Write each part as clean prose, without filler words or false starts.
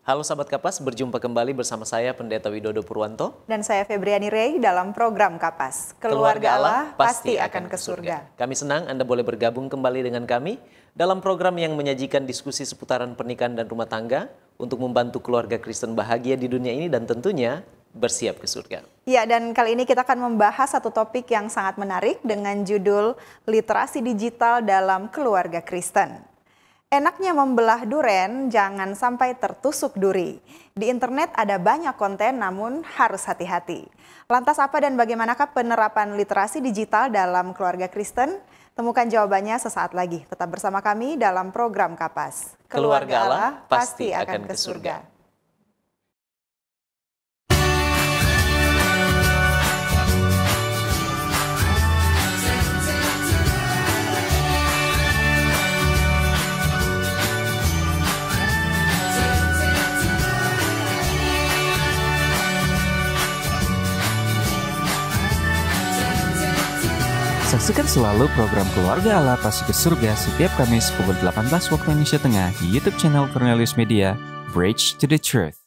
Halo sahabat Kapas, berjumpa kembali bersama saya Pendeta Widodo Purwanto. Dan saya Febriani Rey dalam program Kapas. Keluarga Allah pasti akan ke surga. Kami senang Anda boleh bergabung kembali dengan kami dalam program yang menyajikan diskusi seputaran pernikahan dan rumah tangga untuk membantu keluarga Kristen bahagia di dunia ini dan tentunya bersiap ke surga. Ya, dan kali ini kita akan membahas satu topik yang sangat menarik dengan judul Literasi Digital dalam Keluarga Kristen. Enaknya membelah duren, jangan sampai tertusuk duri. Di internet ada banyak konten, namun harus hati-hati. Lantas apa dan bagaimanakah penerapan literasi digital dalam keluarga Kristen? Temukan jawabannya sesaat lagi. Tetap bersama kami dalam program Kapas. Keluarga Allah pasti akan ke surga. Saksikan selalu program Keluarga Allah Pasti ke Surga setiap Kamis pukul 18 waktu Indonesia Tengah di YouTube channel Cornelius Media, Bridge to the Truth.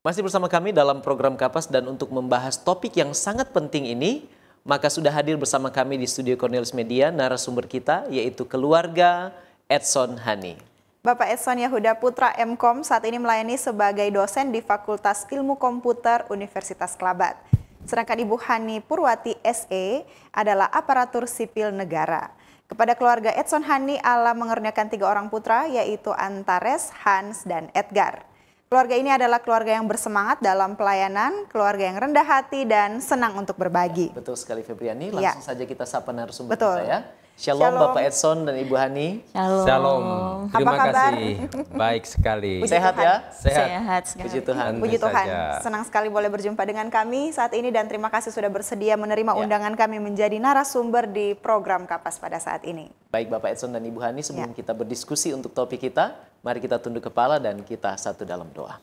Masih bersama kami dalam program Kapas dan untuk membahas topik yang sangat penting ini, maka sudah hadir bersama kami di studio Cornelius Media narasumber kita yaitu keluarga Edson Hani. Bapak Edson Yahuda Putra MKom saat ini melayani sebagai dosen di Fakultas Ilmu Komputer Universitas Kelabat. Sedangkan Ibu Hani Purwati SE adalah aparatur sipil negara. Kepada keluarga Edson Hani, Allah mengerniakan 3 orang putra yaitu Antares, Hans, dan Edgar. Keluarga ini adalah keluarga yang bersemangat dalam pelayanan, keluarga yang rendah hati dan senang untuk berbagi. Betul sekali Febriani, langsung saja kita sapa narasumber Betul. kita ya. Shalom, Bapak Edson dan Ibu Hani. Shalom. Terima Apa kabar? kasih. Baik sekali. Sehat ya? Sehat sekali. Puji Tuhan. Puji Tuhan. saja. Senang sekali boleh berjumpa dengan kami saat ini dan terima kasih sudah bersedia menerima undangan kami menjadi narasumber di program Kapas pada saat ini. Baik Bapak Edson dan Ibu Hani, sebelum kita berdiskusi untuk topik kita, mari kita tunduk kepala dan kita satu dalam doa.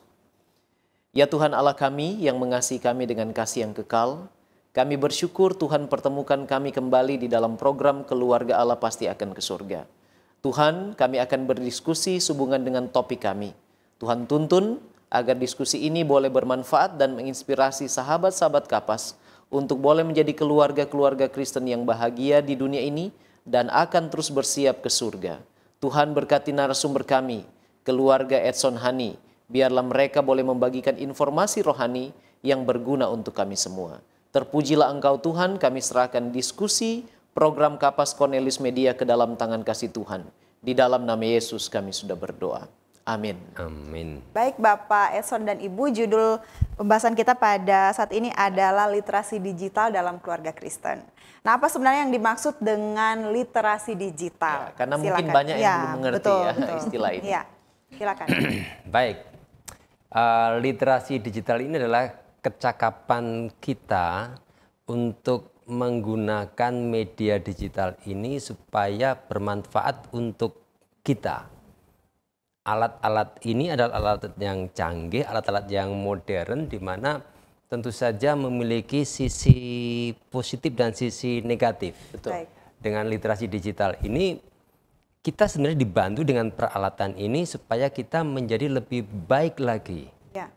Ya Tuhan Allah kami yang mengasihi kami dengan kasih yang kekal, kami bersyukur Tuhan pertemukan kami kembali di dalam program Keluarga Allah Pasti Akan ke Surga. Tuhan, kami akan berdiskusi sehubungan dengan topik kami. Tuhan tuntun agar diskusi ini boleh bermanfaat dan menginspirasi sahabat-sahabat Kapas untuk boleh menjadi keluarga-keluarga Kristen yang bahagia di dunia ini dan akan terus bersiap ke surga. Tuhan berkati narasumber kami, keluarga Edson Hani, biarlah mereka boleh membagikan informasi rohani yang berguna untuk kami semua. Terpujilah Engkau Tuhan, kami serahkan diskusi program Kapas Cornelius Media ke dalam tangan kasih Tuhan. Di dalam nama Yesus kami sudah berdoa. Amin. Amin. Baik Bapak Edson dan Ibu, judul pembahasan kita pada saat ini adalah literasi digital dalam keluarga Kristen. Nah, apa sebenarnya yang dimaksud dengan literasi digital? Ya, karena mungkin banyak yang belum mengerti betul. Istilah ini. Ya, silakan. Baik. Literasi digital ini adalah kecakapan kita untuk menggunakan media digital ini supaya bermanfaat untuk kita. Alat-alat ini adalah alat yang canggih, alat-alat yang modern di mana tentu saja memiliki sisi positif dan sisi negatif. Betul. Dengan literasi digital ini kita sebenarnya dibantu dengan peralatan ini supaya kita menjadi lebih baik lagi. Ya.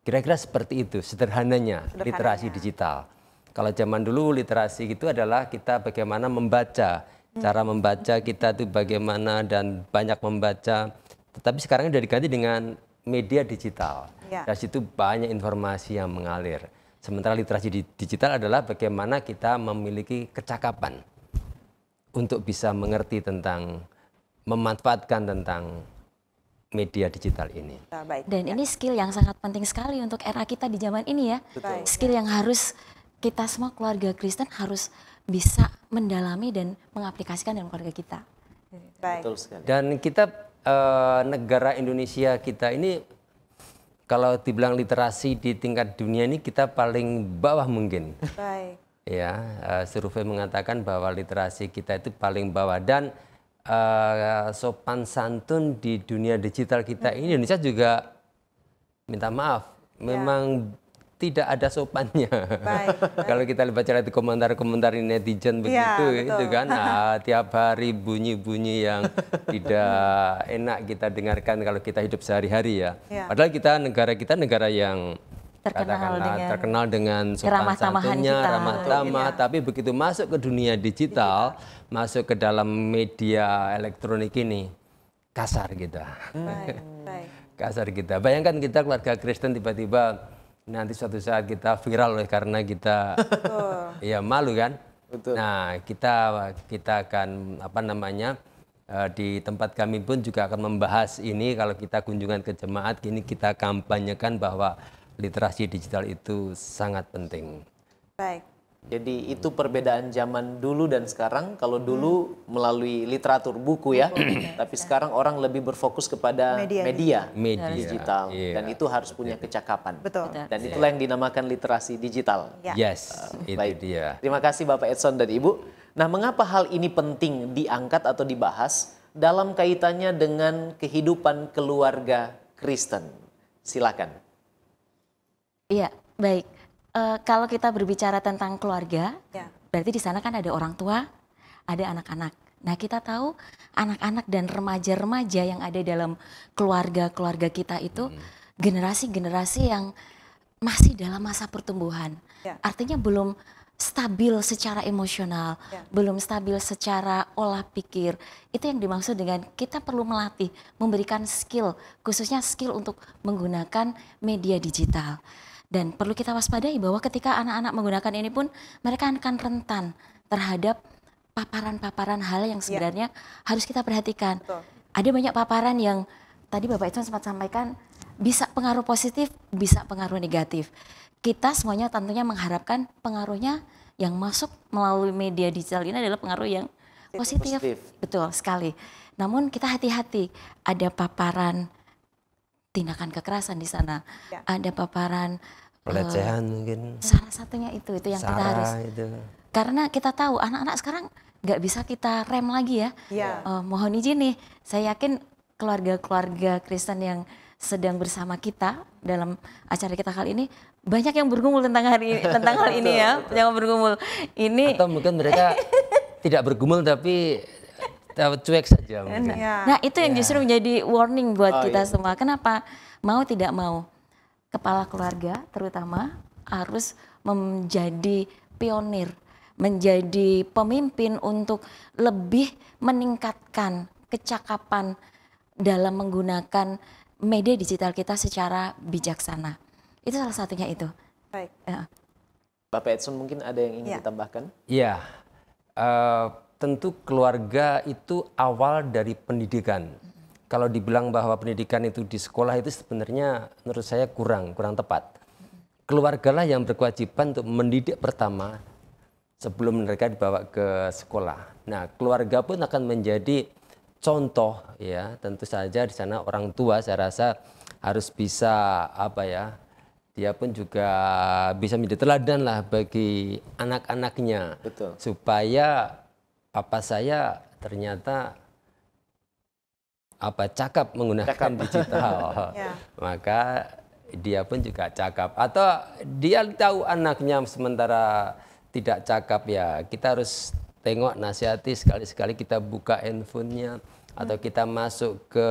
Kira-kira seperti itu sederhananya literasi digital. Kalau zaman dulu literasi itu adalah kita bagaimana membaca, cara membaca kita itu bagaimana dan banyak membaca. Tetapi sekarang sudah diganti dengan media digital. Ya. Dari situ banyak informasi yang mengalir. Sementara literasi digital adalah bagaimana kita memiliki kecakapan untuk bisa mengerti tentang, memanfaatkan tentang media digital ini. Baik. Dan ini skill yang sangat penting sekali untuk era kita di zaman ini ya. Betul. Skill yang harus kita semua keluarga Kristen harus bisa mendalami dan mengaplikasikan dalam keluarga kita. Baik. Betul sekali. Dan kita negara Indonesia kita ini kalau dibilang literasi di tingkat dunia ini kita paling bawah mungkin. Baik. Ya, survei mengatakan bahwa literasi kita itu paling bawah dan sopan santun di dunia digital kita ini Indonesia juga minta maaf memang tidak ada sopannya. Baik. Kalau kita baca di komentar-komentar netizen begitu, itu betul. kan tiap hari bunyi-bunyi yang tidak enak kita dengarkan kalau kita hidup sehari-hari ya. Ya. Padahal negara kita negara yang terkenal dengan sopan keramah tamahan santunnya, kita. ramah tamah, tapi begitu masuk ke dunia digital, masuk ke dalam media elektronik ini, kasar kita. Baik, baik. Kasar kita. Bayangkan kita keluarga Kristen tiba-tiba nanti suatu saat kita viral oleh karena kita ya malu kan. Betul. Nah, kita akan apa namanya di tempat kami pun juga akan membahas ini kalau kita kunjungan ke jemaat gini kita kampanyekan bahwa literasi digital itu sangat penting. Baik. Jadi itu perbedaan zaman dulu dan sekarang. Kalau dulu melalui literatur buku ya, tapi sekarang orang lebih berfokus kepada media digital. Iya. Dan itu harus punya kecakapan. Betul. Dan itulah yang dinamakan literasi digital. Ya. Yes, itu Baik. dia. Terima kasih Bapak Edson dan Ibu. Nah, mengapa hal ini penting diangkat atau dibahas dalam kaitannya dengan kehidupan keluarga Kristen? Silakan. Iya, baik. Kalau kita berbicara tentang keluarga, Ya. berarti di sana kan ada orang tua, ada anak-anak. Nah, kita tahu anak-anak dan remaja-remaja yang ada dalam keluarga-keluarga kita itu generasi-generasi yang masih dalam masa pertumbuhan. Ya. Artinya belum stabil secara emosional, Ya. belum stabil secara olah pikir. Itu yang dimaksud dengan kita perlu melatih, memberikan skill, khususnya skill untuk menggunakan media digital. Dan perlu kita waspadai bahwa ketika anak-anak menggunakan ini pun mereka akan rentan terhadap paparan-paparan hal yang sebenarnya harus kita perhatikan. Betul. Ada banyak paparan yang tadi Bapak Edson sempat sampaikan bisa pengaruh positif, bisa pengaruh negatif. Kita semuanya tentunya mengharapkan pengaruhnya yang masuk melalui media digital ini adalah pengaruh yang positif. Betul sekali. Namun kita hati-hati, ada paparan tindakan kekerasan di sana, Ya. ada paparan Pelecehan mungkin. salah satunya itu yang kita harus. Itu. Karena kita tahu anak-anak sekarang nggak bisa kita rem lagi ya. Ya. Mohon izin nih, saya yakin keluarga-keluarga Kristen yang sedang bersama kita dalam acara kita kali ini banyak yang bergumul tentang hal ini ya, yang bergumul ini. Atau mungkin mereka tidak bergumul tapi cuek saja mungkin. Ya. Nah, itu yang justru menjadi warning buat kita semua. Kenapa? Mau tidak mau, kepala keluarga terutama harus menjadi pionir, menjadi pemimpin untuk lebih meningkatkan kecakapan dalam menggunakan media digital kita secara bijaksana. Itu salah satunya itu. Baik. Ya. Bapak Edson mungkin ada yang ingin ditambahkan? Iya, tentu keluarga itu awal dari pendidikan. Kalau dibilang bahwa pendidikan itu di sekolah itu sebenarnya menurut saya kurang tepat. Keluargalah yang berkewajiban untuk mendidik pertama sebelum mereka dibawa ke sekolah. Nah, keluarga pun akan menjadi contoh ya. Tentu saja di sana orang tua saya rasa harus bisa dia pun juga bisa menjadi teladan lah bagi anak-anaknya. Betul. Supaya papa saya ternyata cakap menggunakan digital. Ya. Maka dia pun juga cakap. Atau dia tahu anaknya sementara tidak cakap ya. Kita harus tengok, nasihati sekali-sekali kita buka handphonenya atau kita masuk ke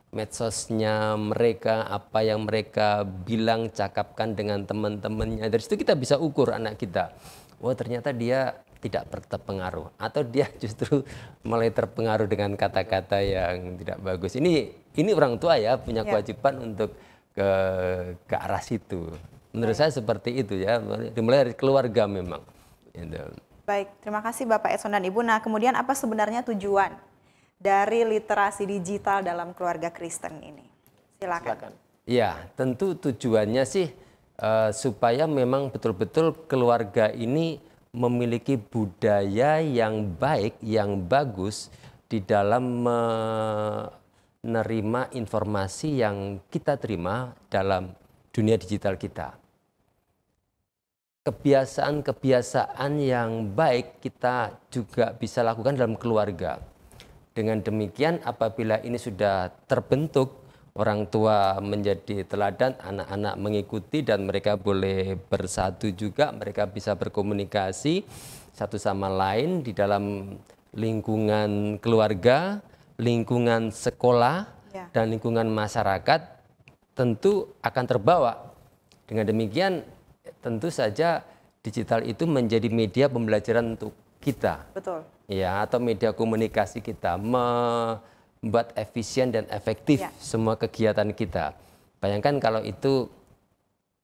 medsosnya mereka, apa yang mereka bilang, cakapkan dengan teman-temannya. Dari situ kita bisa ukur anak kita. Oh, ternyata dia tidak terpengaruh atau dia justru mulai terpengaruh dengan kata-kata yang tidak bagus. Ini orang tua ya punya kewajiban untuk ke arah situ. Menurut saya seperti itu ya, dimulai dari keluarga memang. Baik, terima kasih Bapak Edson dan Ibu. Nah, kemudian apa sebenarnya tujuan dari literasi digital dalam keluarga Kristen ini? Silakan. Ya, tentu tujuannya sih supaya memang betul-betul keluarga ini memiliki budaya yang baik, yang bagus di dalam menerima informasi yang kita terima dalam dunia digital kita. Kebiasaan-kebiasaan yang baik kita juga bisa lakukan dalam keluarga. Dengan demikian apabila ini sudah terbentuk, orang tua menjadi teladan, anak-anak mengikuti dan mereka boleh bersatu juga, mereka bisa berkomunikasi satu sama lain di dalam lingkungan keluarga, lingkungan sekolah, dan lingkungan masyarakat, tentu akan terbawa. Dengan demikian tentu saja digital itu menjadi media pembelajaran untuk kita. Betul. Ya, atau media komunikasi kita, membuat efisien dan efektif semua kegiatan kita. Bayangkan kalau itu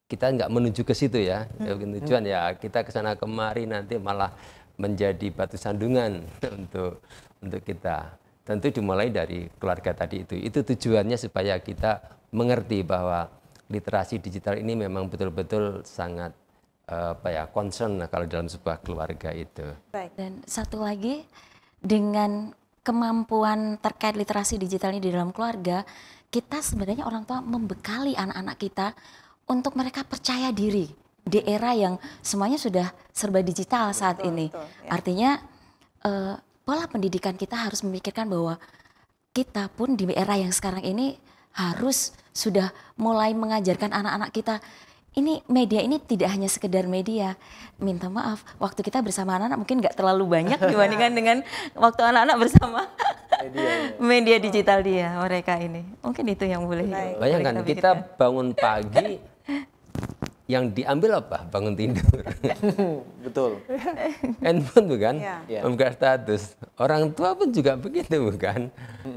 kita nggak menuju ke situ ya, tujuan ya kita ke sana kemari nanti malah menjadi batu sandungan untuk kita. Tentu dimulai dari keluarga tadi itu. Itu tujuannya supaya kita mengerti bahwa literasi digital ini memang betul-betul sangat concern kalau dalam sebuah keluarga itu. Baik. Dan satu lagi, dengan kemampuan terkait literasi digital ini di dalam keluarga, kita sebenarnya orang tua membekali anak-anak kita untuk mereka percaya diri di era yang semuanya sudah serba digital saat ini. Betul, ya. Artinya pola pendidikan kita harus memikirkan bahwa kita pun di era yang sekarang ini harus sudah mulai mengajarkan anak-anak kita. Ini media ini tidak hanya sekedar media. Minta maaf, waktu kita bersama anak-anak mungkin nggak terlalu banyak dibandingkan dengan waktu anak-anak bersama media digital dia, mereka ini. Mungkin itu yang boleh. Bayangkan kita bangun pagi, yang diambil apa? Bangun tidur. Betul. Handphone bukan? Ya. Membuka status. Orang tua pun juga begitu bukan?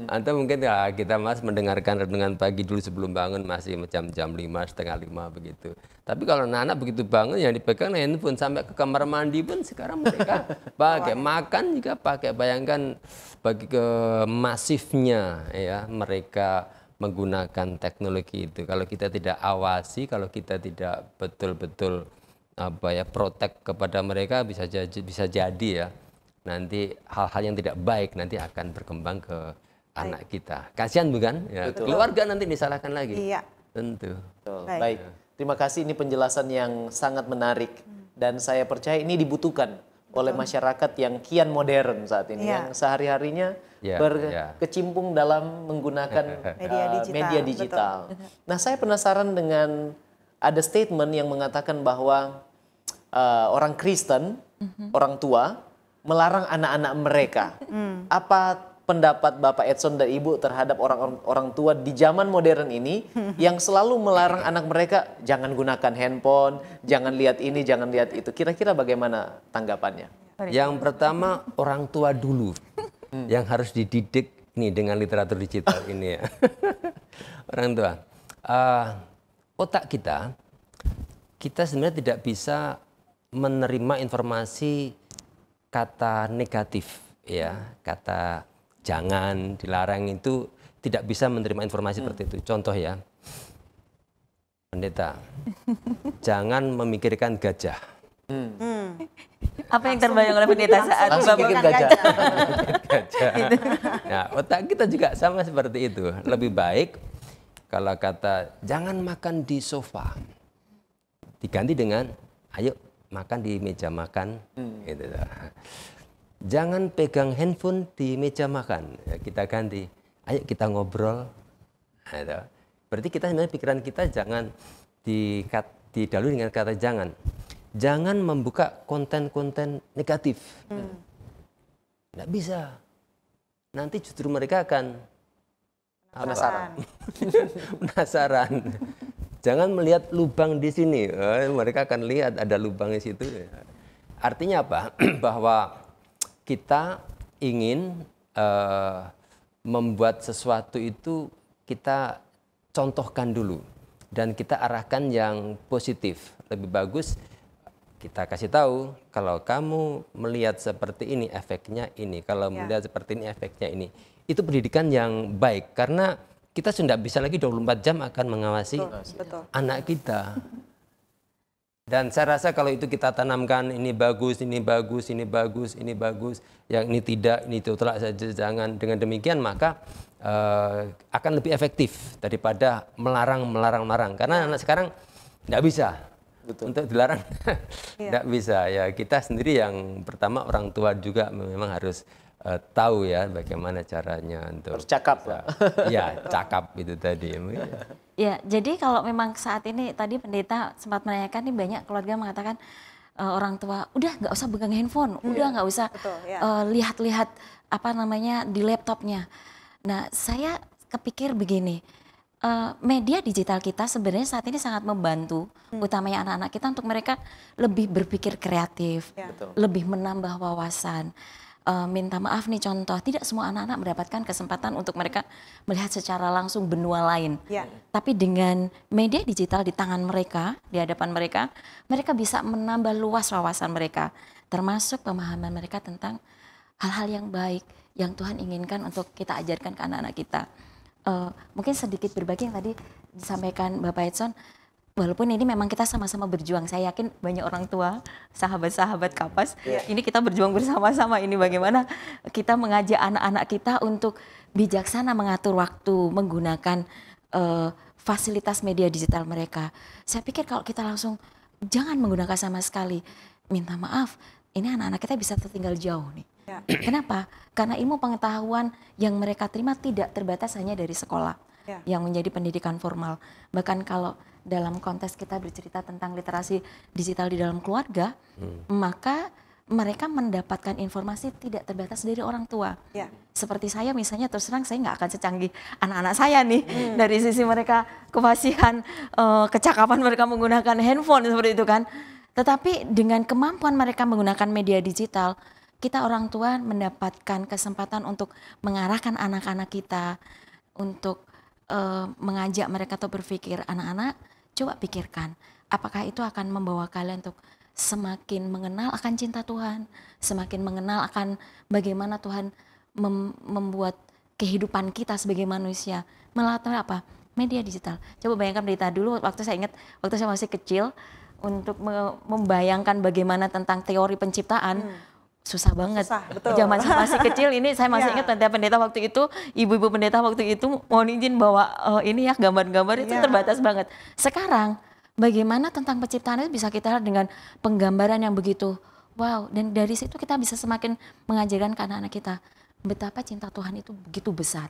Atau mungkin ya, kita Mas mendengarkan renungan pagi dulu sebelum bangun masih jam 5, setengah 5 begitu. Tapi kalau anak-anak begitu bangun yang dipegang handphone sampai ke kamar mandi pun sekarang mereka pakai. Makan juga pakai. Bayangkan bagi ke masifnya ya mereka menggunakan teknologi itu. Kalau kita tidak awasi, kalau kita tidak betul-betul protect kepada mereka, bisa jadi ya nanti hal-hal yang tidak baik nanti akan berkembang ke anak kita. Kasihan bukan? Ya, keluarga nanti disalahkan lagi. Iya. Tentu. Baik. Terima kasih, ini penjelasan yang sangat menarik dan saya percaya ini dibutuhkan oleh masyarakat yang kian modern saat ini, yang sehari-harinya berkecimpung dalam menggunakan media digital. Nah, saya penasaran dengan ada statement yang mengatakan bahwa orang Kristen, orang tua, melarang anak-anak mereka. Apa pendapat Bapak Edson dan Ibu terhadap orang tua di zaman modern ini yang selalu melarang anak mereka jangan gunakan handphone, jangan lihat ini, jangan lihat itu. Kira-kira bagaimana tanggapannya? Yang pertama orang tua dulu yang harus dididik nih dengan literatur digital ini ya. Orang tua. Otak kita sebenarnya tidak bisa menerima informasi kata negatif ya, kata jangan, dilarang itu tidak bisa menerima informasi seperti itu. Contoh ya, pendeta, jangan memikirkan gajah. Apa yang terbayang oleh pendeta saat langsung bikin gajah? Gajah. Nah, otak kita juga sama seperti itu. Lebih baik kalau kata jangan makan di sofa, diganti dengan ayo makan di meja makan. Gitu. Jangan pegang handphone di meja makan, ya, kita ganti. Ayo kita ngobrol. Nah, berarti kita sebenarnya pikiran kita jangan didahului dengan kata jangan. Jangan membuka konten-konten negatif. Nggak bisa. Nanti justru mereka akan Penasaran. Penasaran. Jangan melihat lubang di sini. Mereka akan lihat ada lubang di situ. Artinya apa? Bahwa kita ingin membuat sesuatu itu kita contohkan dulu dan kita arahkan yang positif. Lebih bagus kita kasih tahu kalau kamu melihat seperti ini efeknya ini, kalau melihat seperti ini efeknya ini. Itu pendidikan yang baik karena kita sudah bisa lagi 24 jam akan mengawasi anak kita. Dan saya rasa kalau itu kita tanamkan ini bagus, ini bagus, ini bagus, ini bagus, yang ini tidak, ini tolak saja jangan. Dengan demikian maka akan lebih efektif daripada melarang. Karena anak sekarang tidak bisa. Betul. Untuk dilarang tidak bisa. Ya kita sendiri yang pertama orang tua juga memang harus tahu ya bagaimana caranya untuk harus cakap lah. Ya, cakap itu tadi. Ya, jadi kalau memang saat ini tadi pendeta sempat menanyakan nih banyak keluarga mengatakan orang tua udah nggak usah pegang handphone, udah nggak usah lihat-lihat apa namanya di laptopnya. Nah, saya kepikir begini, media digital kita sebenarnya saat ini sangat membantu, utamanya anak-anak kita untuk mereka lebih berpikir kreatif, lebih menambah wawasan. Minta maaf nih contoh, tidak semua anak-anak mendapatkan kesempatan untuk mereka melihat secara langsung benua lain. Tapi dengan media digital di tangan mereka, di hadapan mereka, mereka bisa menambah luas wawasan mereka, termasuk pemahaman mereka tentang hal-hal yang baik yang Tuhan inginkan untuk kita ajarkan ke anak-anak kita. Mungkin sedikit berbagi yang tadi disampaikan Bapak Edson, walaupun ini memang kita sama-sama berjuang, saya yakin banyak orang tua, sahabat-sahabat Kapas, ini kita berjuang bersama-sama ini bagaimana kita mengajak anak-anak kita untuk bijaksana mengatur waktu, menggunakan fasilitas media digital mereka. Saya pikir kalau kita langsung jangan menggunakan sama sekali, minta maaf, ini anak-anak kita bisa tertinggal jauh nih. Kenapa? Karena ilmu pengetahuan yang mereka terima tidak terbatas hanya dari sekolah yang menjadi pendidikan formal. Bahkan kalau dalam konteks kita bercerita tentang literasi digital di dalam keluarga, maka mereka mendapatkan informasi tidak terbatas dari orang tua. Seperti saya misalnya, terus terang saya nggak akan secanggih anak-anak saya nih. Dari sisi mereka kefasihan, kecakapan mereka menggunakan handphone seperti itu kan. Tetapi dengan kemampuan mereka menggunakan media digital, kita orang tua mendapatkan kesempatan untuk mengarahkan anak-anak kita, untuk mengajak mereka tuh berpikir, anak-anak coba pikirkan, apakah itu akan membawa kalian untuk semakin mengenal akan cinta Tuhan, semakin mengenal akan bagaimana Tuhan membuat kehidupan kita sebagai manusia melalui apa? Media digital. Coba bayangkan berita dulu, waktu saya ingat, waktu saya masih kecil, untuk membayangkan bagaimana tentang teori penciptaan, susah banget. Zaman saya masih kecil ini, saya masih ingat pendeta waktu itu, ibu-ibu pendeta waktu itu mohon izin bawa ini ya gambar-gambar itu terbatas banget. Sekarang bagaimana tentang penciptaan itu bisa kita lihat dengan penggambaran yang begitu wow, dan dari situ kita bisa semakin mengajarkan ke anak-anak kita betapa cinta Tuhan itu begitu besar.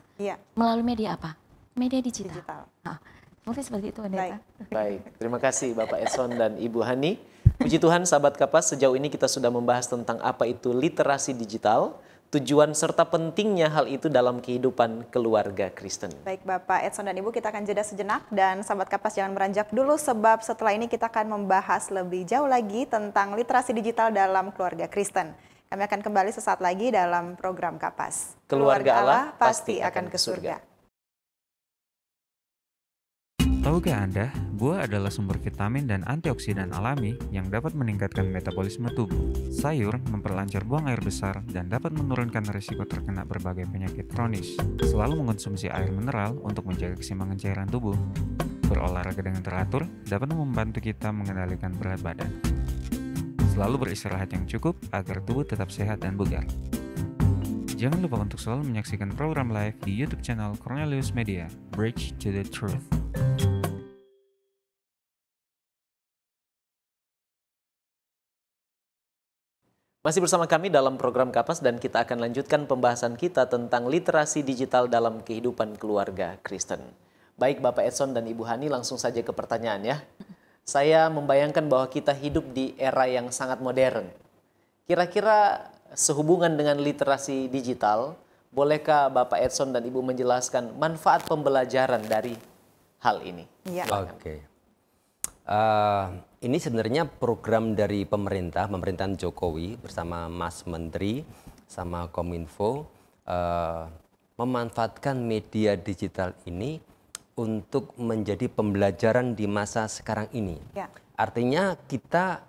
Melalui media apa? Media digital. Nah, mungkin seperti itu pendeta. Baik, terima kasih Bapak Edson dan Ibu Hani. Puji Tuhan sahabat Kapas, sejauh ini kita sudah membahas tentang apa itu literasi digital, tujuan serta pentingnya hal itu dalam kehidupan keluarga Kristen. Baik Bapak Edson dan Ibu, kita akan jeda sejenak dan sahabat Kapas jangan beranjak dulu sebab setelah ini kita akan membahas lebih jauh lagi tentang literasi digital dalam keluarga Kristen. Kami akan kembali sesaat lagi dalam program Kapas. Keluarga Allah pasti akan ke surga. Tahukah Anda, buah adalah sumber vitamin dan antioksidan alami yang dapat meningkatkan metabolisme tubuh. Sayur memperlancar buang air besar dan dapat menurunkan risiko terkena berbagai penyakit kronis. Selalu mengonsumsi air mineral untuk menjaga keseimbangan cairan tubuh. Berolahraga dengan teratur dapat membantu kita mengendalikan berat badan. Selalu beristirahat yang cukup agar tubuh tetap sehat dan bugar. Jangan lupa untuk selalu menyaksikan program live di YouTube channel Cornelius Media, Bridge to the Truth. Masih bersama kami dalam program Kapas dan kita akan lanjutkan pembahasan kita tentang literasi digital dalam kehidupan keluarga Kristen. Baik Bapak Edson dan Ibu Hani, langsung saja ke pertanyaan ya. Saya membayangkan bahwa kita hidup di era yang sangat modern. Kira-kira sehubungan dengan literasi digital, bolehkah Bapak Edson dan Ibu menjelaskan manfaat pembelajaran dari hal ini? Oke. Ini sebenarnya program dari pemerintahan Jokowi bersama Mas Menteri sama Kominfo memanfaatkan media digital ini untuk menjadi pembelajaran di masa sekarang ini. Artinya kita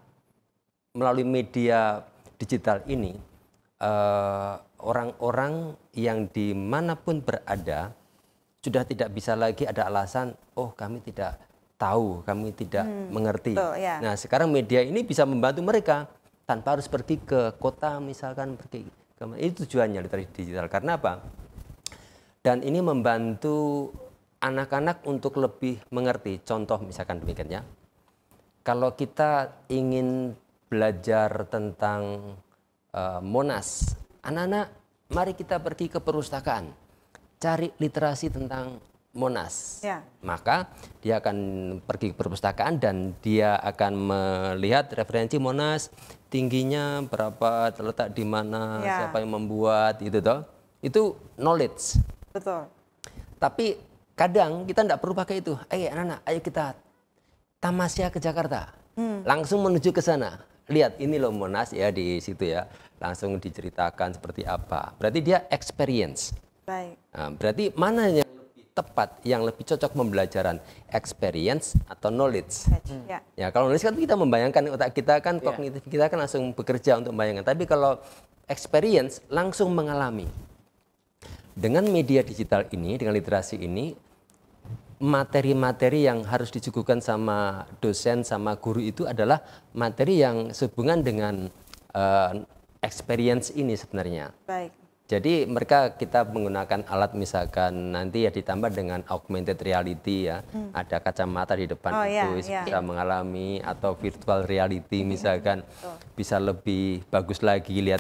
melalui media digital ini orang-orang yang dimanapun berada sudah tidak bisa lagi ada alasan, oh kami tidak tahu, kami tidak mengerti. Nah sekarang media ini bisa membantu mereka tanpa harus pergi ke kota misalkan, itu tujuannya literasi digital. Karena apa? Dan ini membantu anak-anak untuk lebih mengerti. Contoh misalkan demikian ya, kalau kita ingin belajar tentang Monas, anak-anak mari kita pergi ke perpustakaan, cari literasi tentang Monas. Ya. Maka dia akan pergi ke perpustakaan dan dia akan melihat referensi Monas, tingginya berapa, terletak di mana, Ya. siapa yang membuat, gitu toh. Itu knowledge. Betul. Tapi kadang kita tidak perlu pakai itu. Ayo anak-anak, ayo kita tamasya ke Jakarta. Langsung menuju ke sana. Lihat ini loh Monas ya di situ ya. Langsung diceritakan seperti apa. Berarti dia experience. Baik. Nah, berarti mana yang lebih tepat, yang lebih cocok pembelajaran? Experience atau knowledge? Ya. Ya kalau knowledge kan kita membayangkan, otak kita kan kognitif kita kan langsung bekerja untuk membayangkan. Tapi kalau experience langsung mengalami. Dengan media digital ini, dengan literasi ini, materi-materi yang harus disuguhkan sama dosen, sama guru itu adalah materi yang sehubungan dengan experience ini sebenarnya. Baik. Jadi mereka kita menggunakan alat misalkan nanti ya ditambah dengan augmented reality ya. Ada kacamata di depan bisa mengalami, atau virtual reality misalkan bisa lebih bagus lagi lihat.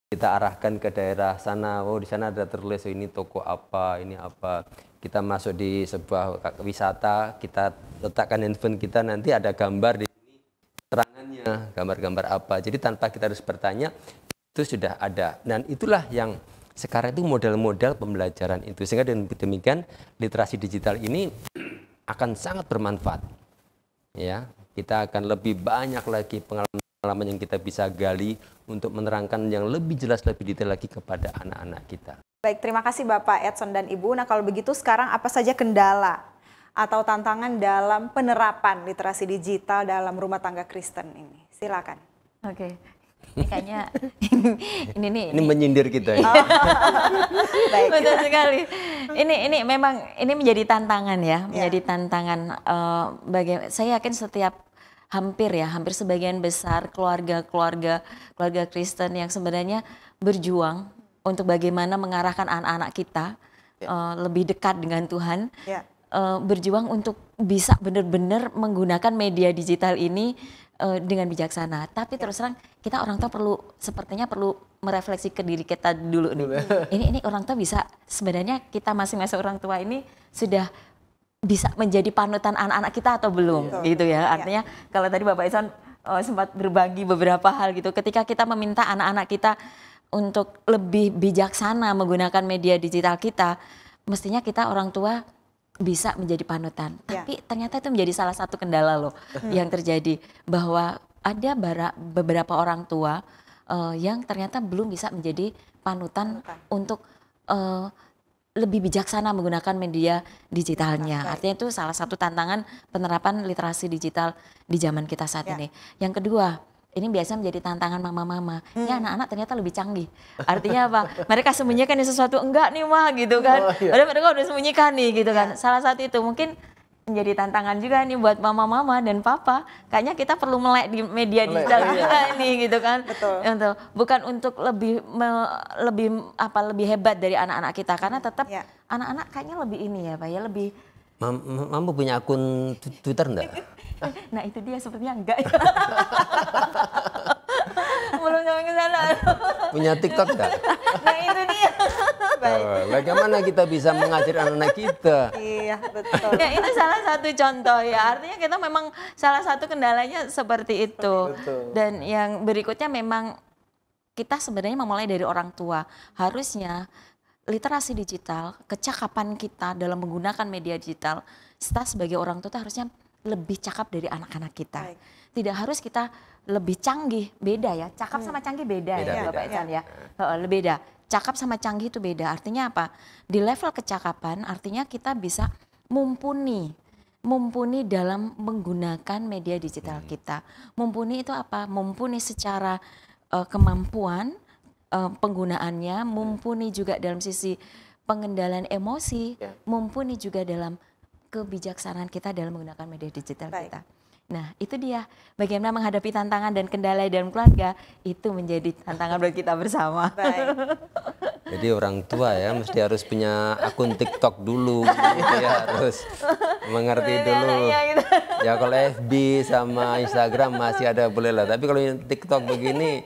Kita arahkan ke daerah sana, oh di sana ada tertulis oh, ini toko apa, ini apa. Kita masuk di sebuah wisata, kita letakkan handphone kita, nanti ada gambar di sini, terangannya, gambar-gambar apa. Jadi tanpa kita harus bertanya, itu sudah ada. Dan itulah yang sekarang itu model-model pembelajaran itu. Sehingga dengan demikian literasi digital ini akan sangat bermanfaat. Ya, kita akan lebih banyak lagi pengalaman yang kita bisa gali untuk menerangkan yang lebih jelas, lebih detail lagi kepada anak-anak kita. Baik, terima kasih Bapak Edson dan Ibu. Nah kalau begitu sekarang apa saja kendala atau tantangan dalam penerapan literasi digital dalam rumah tangga Kristen ini? Silakan. Oke. Ini kayaknya ini menyindir kita ya. Baik. Betul sekali. Ini memang ini menjadi tantangan ya, menjadi tantangan saya yakin hampir sebagian besar keluarga Kristen yang sebenarnya berjuang untuk bagaimana mengarahkan anak-anak kita lebih dekat dengan Tuhan, berjuang untuk bisa benar-benar menggunakan media digital ini dengan bijaksana. Tapi terus terang kita orang tua sepertinya perlu merefleksi ke diri kita dulu nih. Ini orang tua bisa, sebenarnya kita masing-masing orang tua ini sudah bisa menjadi panutan anak-anak kita atau belum, gitu ya. Artinya kalau tadi Bapak Edson sempat berbagi beberapa hal gitu, ketika kita meminta anak-anak kita untuk lebih bijaksana menggunakan media digital kita, mestinya kita orang tua bisa menjadi panutan. Tapi ternyata itu menjadi salah satu kendala loh yang terjadi, bahwa ada beberapa orang tua yang ternyata belum bisa menjadi panutan untuk lebih bijaksana menggunakan media digitalnya. Artinya itu salah satu tantangan penerapan literasi digital di zaman kita saat ini. Yang kedua, ini biasanya menjadi tantangan mama-mama. Ya anak-anak ternyata lebih canggih. Artinya apa? Mereka sembunyikan sesuatu, enggak nih mah gitu kan. Padahal mereka udah sembunyikan nih gitu kan. Salah satu itu mungkin menjadi tantangan juga nih buat mama-mama dan papa. Kayaknya kita perlu melek di media digital juga nih gitu kan. Betul. Bukan untuk lebih hebat dari anak-anak kita, karena tetap anak-anak kayaknya lebih ini ya Pak ya, lebih. Mama punya akun Twitter enggak? Nah itu dia sepertinya enggak. Belum sampai ke sana. Punya TikTok enggak? Nah itu dia. Bagaimana kita bisa mengajari anak-anak kita? Iya betul. Ya itu salah satu contoh ya. Artinya kita memang salah satu kendalanya seperti itu. Dan yang berikutnya memang kita sebenarnya memulai dari orang tua. Harusnya literasi digital, kecakapan kita dalam menggunakan media digital, kita sebagai orang tua harusnya lebih cakap dari anak-anak kita. Baik. Tidak harus kita lebih canggih, beda ya. Cakap sama canggih beda ya Bapak Edson ya. Beda. Cakap sama canggih itu beda. Artinya apa? Di level kecakapan artinya kita bisa mumpuni dalam menggunakan media digital kita. Mumpuni itu apa? Mumpuni secara kemampuan penggunaannya, mumpuni juga dalam sisi pengendalian emosi, mumpuni juga dalam kebijaksanaan kita dalam menggunakan media digital kita. Nah itu dia, bagaimana menghadapi tantangan dan kendala dalam keluarga, itu menjadi tantangan buat kita bersama. Jadi orang tua ya mesti harus punya akun TikTok dulu, ya harus mengerti dulu. Ya kalau FB sama Instagram masih ada boleh lah, tapi kalau yang TikTok begini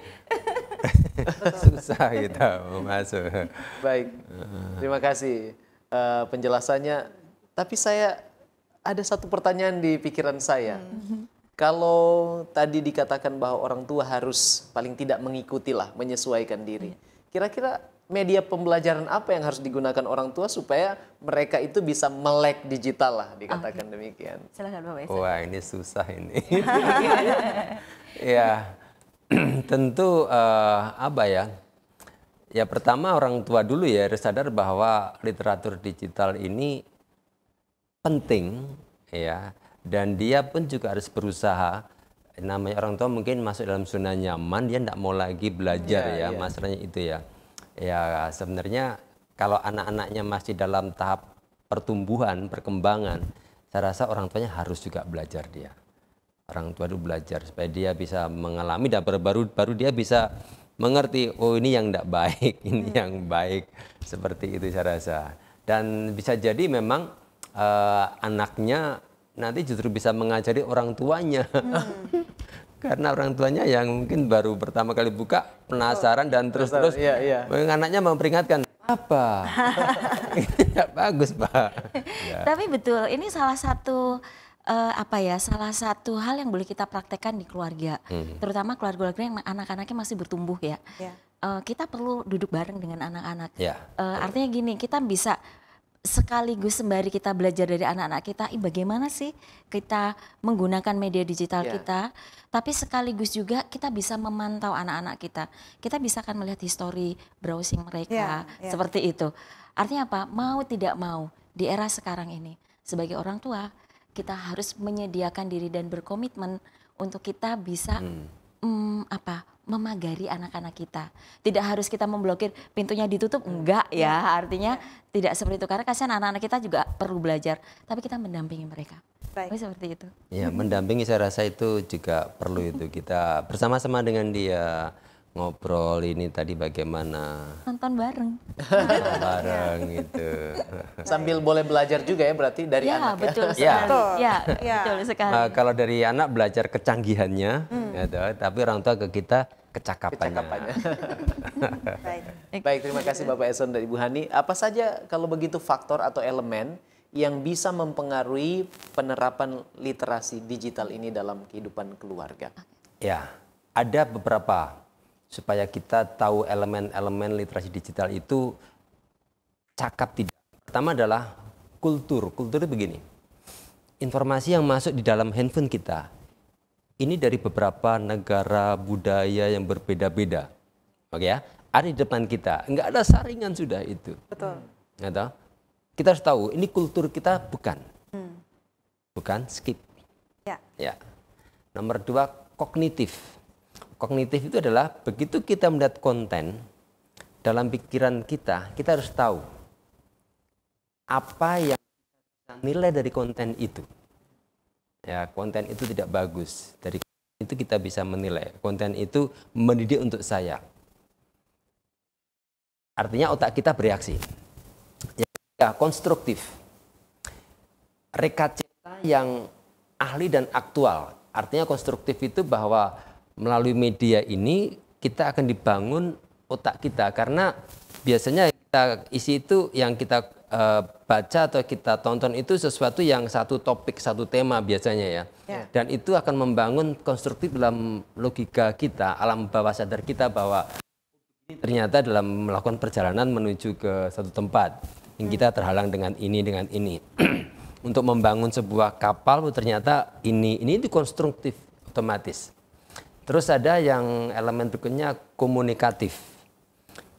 susah kita masuk. Baik, terima kasih penjelasannya. Tapi saya ada satu pertanyaan di pikiran saya. Kalau tadi dikatakan bahwa orang tua harus paling tidak mengikutilah, menyesuaikan diri. Kira-kira media pembelajaran apa yang harus digunakan orang tua supaya mereka itu bisa melek digital lah, dikatakan demikian. Silakan Bapak Esa. Wah, ini susah ini. Ya, tentu apa ya? Ya pertama orang tua dulu ya harus sadar bahwa literatur digital ini penting ya, dan dia pun juga harus berusaha. Namanya orang tua mungkin masuk dalam zona nyaman, dia tidak mau lagi belajar ya, masalahnya itu ya. Ya sebenarnya kalau anak-anaknya masih dalam tahap pertumbuhan, perkembangan, saya rasa orang tuanya harus juga belajar dia. Orang tua itu belajar supaya dia bisa mengalami dan baru dia bisa mengerti, oh ini yang tidak baik, ini yang baik, seperti itu saya rasa. Dan bisa jadi memang anaknya nanti justru bisa mengajari orang tuanya. Karena orang tuanya yang mungkin baru pertama kali buka penasaran dan terus-terus anaknya memperingatkan, apa? Ini tidak bagus, Pak. Ya. Tapi betul, ini salah satu salah satu hal yang boleh kita praktekkan di keluarga, terutama keluarga-keluarga yang anak-anaknya masih bertumbuh ya. Kita perlu duduk bareng dengan anak-anak. Artinya gini, kita bisa sekaligus sembari kita belajar dari anak-anak kita, bagaimana sih kita menggunakan media digital kita, tapi sekaligus juga kita bisa memantau anak-anak kita. Kita bisa akan melihat histori browsing mereka, seperti itu. Artinya apa? Mau tidak mau, di era sekarang ini, sebagai orang tua, kita harus menyediakan diri dan berkomitmen untuk kita bisa memagari anak-anak kita. Tidak harus kita memblokir, pintunya ditutup, enggak ya. Artinya tidak seperti itu, karena kasihan anak-anak kita juga perlu belajar, tapi kita mendampingi mereka. Baik. Seperti itu. Ya, mendampingi saya rasa itu juga perlu itu. Kita bersama-sama dengan dia ngobrol ini tadi bagaimana. Nonton bareng. Nonton bareng gitu. Sambil boleh belajar juga ya berarti dari anak betul ya. Sekali. Betul sekali. Kalau dari anak belajar kecanggihannya, gitu, tapi orang tua ke kita kecakapannya. Baik, terima kasih Bapak Eson dan Ibu Hani. Apa saja kalau begitu faktor atau elemen yang bisa mempengaruhi penerapan literasi digital ini dalam kehidupan keluarga? Ya, ada beberapa supaya kita tahu elemen-elemen literasi digital itu cakap tidak. Pertama adalah kultur. Kultur itu begini, informasi yang masuk di dalam handphone kita, ini dari beberapa negara budaya yang berbeda-beda. Oke ya, ada di depan kita, enggak ada saringan sudah itu. Betul. Nggak, kita harus tahu, ini kultur kita bukan. Bukan, skip. Ya. Nomor 2, kognitif. Kognitif itu adalah begitu kita melihat konten dalam pikiran kita harus tahu apa yang kita nilai dari konten itu. Ya, konten itu tidak bagus. Dari itu kita bisa menilai konten itu mendidik untuk saya. Artinya otak kita bereaksi. Ya, konstruktif. Rekayasa yang ahli dan aktual. Artinya konstruktif itu bahwa melalui media ini kita akan dibangun otak kita, karena biasanya kita isi itu yang kita baca atau kita tonton itu sesuatu yang satu topik, satu tema biasanya ya. Dan itu akan membangun konstruktif dalam logika kita, alam bawah sadar kita, bahwa ternyata dalam melakukan perjalanan menuju ke satu tempat yang kita terhalang dengan ini. Untuk membangun sebuah kapal ternyata ini itu konstruktif otomatis. Terus ada yang elemen berikutnya komunikatif.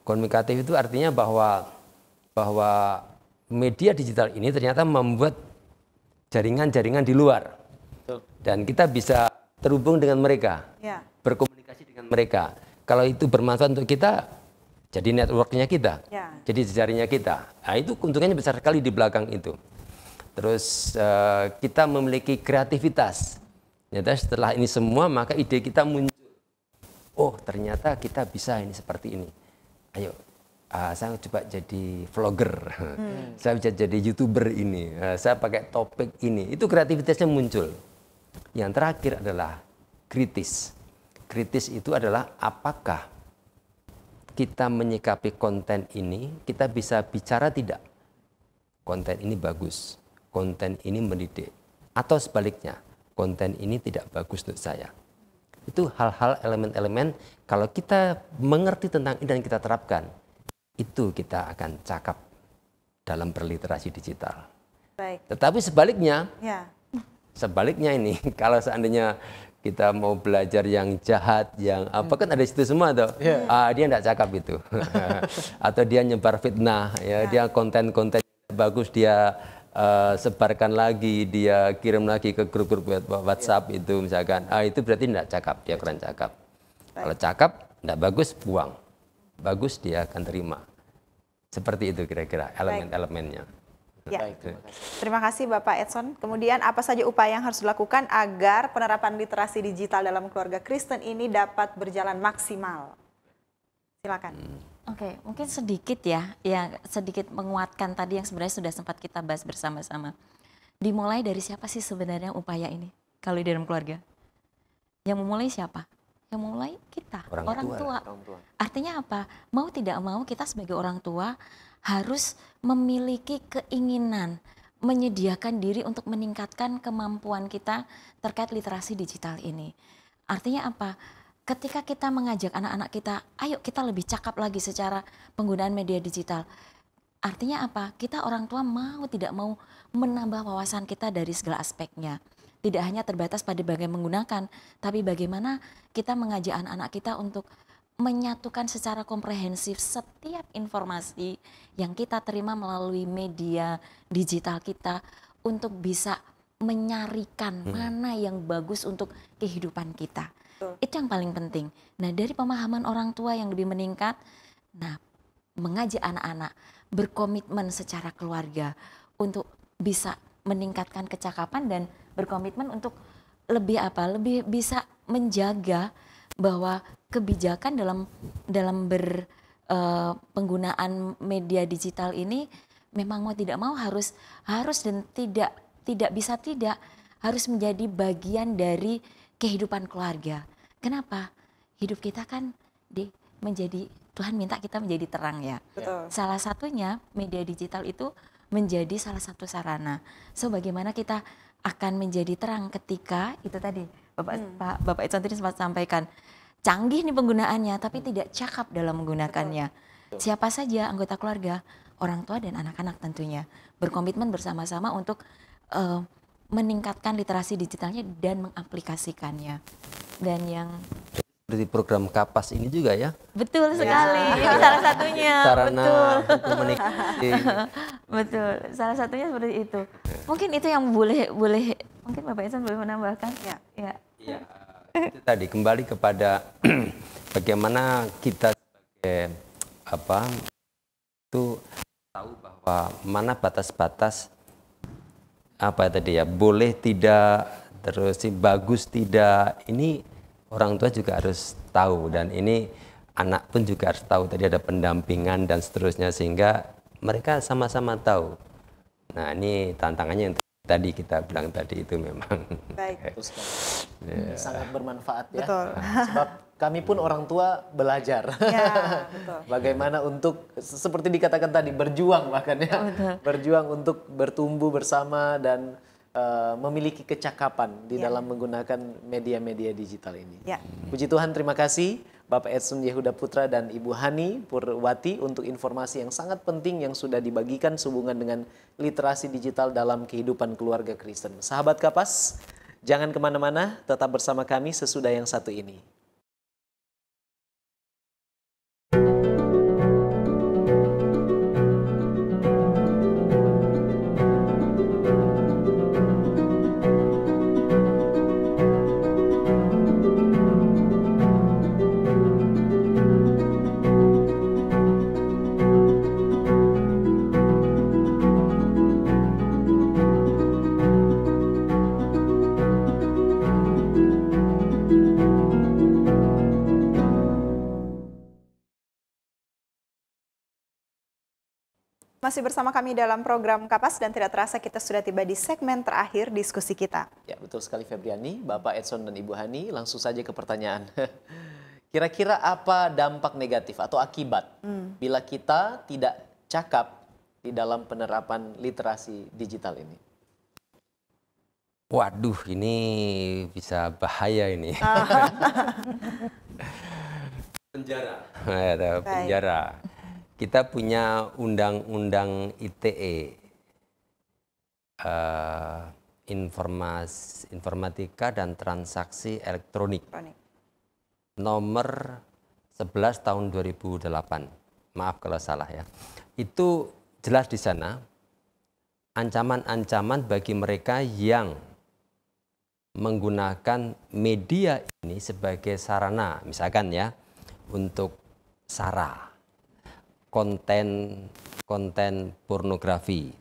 Komunikatif itu artinya bahwa media digital ini ternyata membuat jaringan-jaringan di luar. Dan kita bisa terhubung dengan mereka, berkomunikasi dengan mereka. Kalau itu bermanfaat untuk kita, jadi networknya kita, jadi jejaringnya kita. Nah, itu keuntungannya besar sekali di belakang itu. Terus kita memiliki kreativitas. Ternyata setelah ini semua, maka ide kita muncul. Oh, ternyata kita bisa ini seperti ini. Ayo, saya coba jadi vlogger. Saya bisa jadi YouTuber ini. Saya pakai topik ini. Itu kreativitasnya muncul. Yang terakhir adalah kritis. Kritis itu adalah apakah kita menyikapi konten ini, kita bisa bicara tidak. Konten ini bagus, konten ini mendidik. Atau sebaliknya, konten ini tidak bagus untuk saya. Itu hal-hal elemen-elemen kalau kita mengerti tentang ini dan kita terapkan, itu kita akan cakap dalam berliterasi digital. Baik. Tetapi sebaliknya, Ya. sebaliknya ini kalau seandainya kita mau belajar yang jahat, yang apa kan ada di situ semua tuh. Dia enggak cakap itu. Atau dia nyebar fitnah, ya, dia konten-konten bagus dia sebarkan lagi, dia kirim lagi ke grup-grup WhatsApp itu misalkan. Itu berarti enggak cakap, dia kurang cakap. Kalau cakap enggak bagus, buang. Bagus dia akan terima. Seperti itu kira-kira elemen-elemennya. Ya. Baik, terima kasih. Terima kasih Bapak Edson. Kemudian apa saja upaya yang harus dilakukan agar penerapan literasi digital dalam keluarga Kristen ini dapat berjalan maksimal? Silakan. Oke, mungkin sedikit ya, yang sedikit menguatkan tadi yang sebenarnya sudah sempat kita bahas bersama-sama. Dimulai dari siapa sih sebenarnya upaya ini kalau di dalam keluarga? Yang memulai siapa? Yang mulai kita, orang tua. Artinya apa? Mau tidak mau kita sebagai orang tua harus memiliki keinginan menyediakan diri untuk meningkatkan kemampuan kita terkait literasi digital ini. Artinya apa? Ketika kita mengajak anak-anak kita, ayo kita lebih cakap lagi secara penggunaan media digital. Artinya apa? Kita orang tua mau tidak mau menambah wawasan kita dari segala aspeknya. Tidak hanya terbatas pada bagaimana menggunakan, tapi bagaimana kita mengajak anak-anak kita untuk menyatukan secara komprehensif setiap informasi yang kita terima melalui media digital kita untuk bisa menyarikan mana yang bagus untuk kehidupan kita. Itu yang paling penting. Nah, dari pemahaman orang tua yang lebih meningkat, nah, mengajak anak-anak berkomitmen secara keluarga untuk bisa meningkatkan kecakapan dan berkomitmen untuk lebih bisa menjaga bahwa kebijakan dalam penggunaan media digital ini memang mau tidak mau harus dan tidak bisa tidak harus menjadi bagian dari kehidupan keluarga. Kenapa? Hidup kita kan menjadi Tuhan minta kita menjadi terang ya. Betul. Salah satunya media digital itu menjadi salah satu sarana. So bagaimana kita akan menjadi terang ketika itu tadi Bapak Edson tadi sempat sampaikan canggih nih penggunaannya tapi tidak cakap dalam menggunakannya. Betul. Siapa saja anggota keluarga, orang tua dan anak-anak tentunya berkomitmen bersama-sama untuk meningkatkan literasi digitalnya dan mengaplikasikannya. Dan yang seperti program Kapas ini juga ya. betul sekali, salah satunya. Sarana Betul. untuk menikmati. Betul, salah satunya seperti itu. Mungkin itu yang boleh mungkin Bapak Edson boleh menambahkan. Ya. Itu tadi kembali kepada bagaimana kita sebagai itu tahu bahwa mana batas-batas tadi ya, boleh tidak, terus bagus tidak, ini orang tua juga harus tahu dan ini anak pun juga harus tahu, tadi ada pendampingan dan seterusnya sehingga mereka sama-sama tahu. Nah, ini tantangannya yang tadi kita bilang tadi itu memang. Baik. Sangat bermanfaat ya. Betul. Sebab kami pun orang tua belajar. Ya, betul. Bagaimana untuk seperti dikatakan tadi berjuang bahkan ya. Berjuang untuk bertumbuh bersama dan memiliki kecakapan di dalam menggunakan media-media digital ini. Ya. Puji Tuhan, terima kasih Bapak Edson Yehuda Putra dan Ibu Hani Purwati untuk informasi yang sangat penting yang sudah dibagikan sehubungan dengan literasi digital dalam kehidupan keluarga Kristen. Sahabat Kapas, jangan kemana-mana, tetap bersama kami sesudah yang satu ini. Masih bersama kami dalam program Kapas dan tidak terasa kita sudah tiba di segmen terakhir diskusi kita. Ya, betul sekali Febriani, Bapak Edson dan Ibu Hani, langsung saja ke pertanyaan. Kira-kira apa dampak negatif atau akibat bila kita tidak cakap di dalam penerapan literasi digital ini? Waduh, ini bisa bahaya ini. Penjara. Penjara. Kita punya undang-undang ITE, informatika dan transaksi elektronik, nomor 11 tahun 2008. Maaf kalau salah ya. Itu jelas di sana ancaman-ancaman bagi mereka yang menggunakan media ini sebagai sarana, misalkan ya, untuk sara, konten pornografi,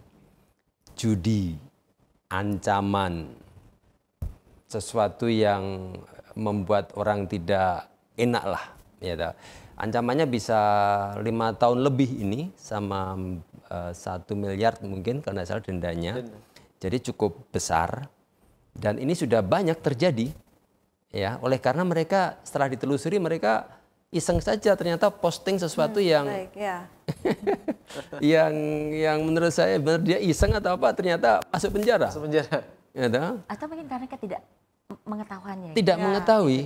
judi, ancaman, sesuatu yang membuat orang tidak enak lah. Ya, ancamannya bisa 5 tahun lebih ini sama 1 miliar mungkin karena salah dendanya. Jadi cukup besar dan ini sudah banyak terjadi ya, oleh karena mereka setelah ditelusuri mereka iseng saja ternyata posting sesuatu yang yang menurut saya benar dia iseng atau apa ternyata masuk penjara. Masuk penjara. Ya, atau mungkin karena tidak mengetahuinya. Tidak mengetahui,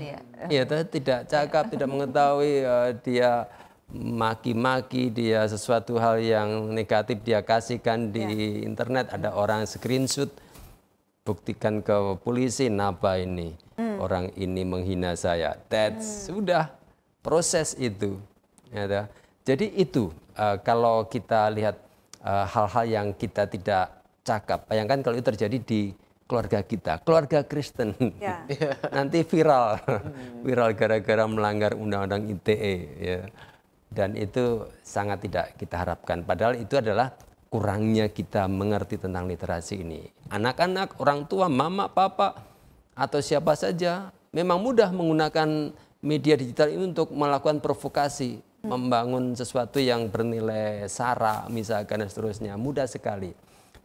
ya, tidak cakap, tidak mengetahui, dia maki-maki, dia sesuatu hal yang negatif dia kasihkan di internet, ada orang screenshot, buktikan ke polisi, napa ini orang ini menghina saya, sudah proses itu. Ya, jadi itu kalau kita lihat hal-hal yang kita tidak cakap, bayangkan kalau itu terjadi di keluarga kita, keluarga Kristen, nanti viral gara-gara melanggar undang-undang ITE, ya. Dan itu sangat tidak kita harapkan. Padahal itu adalah kurangnya kita mengerti tentang literasi ini. Anak-anak, orang tua, mama, papa, atau siapa saja memang mudah menggunakan media digital ini untuk melakukan provokasi, membangun sesuatu yang bernilai sara, misalkan dan seterusnya, mudah sekali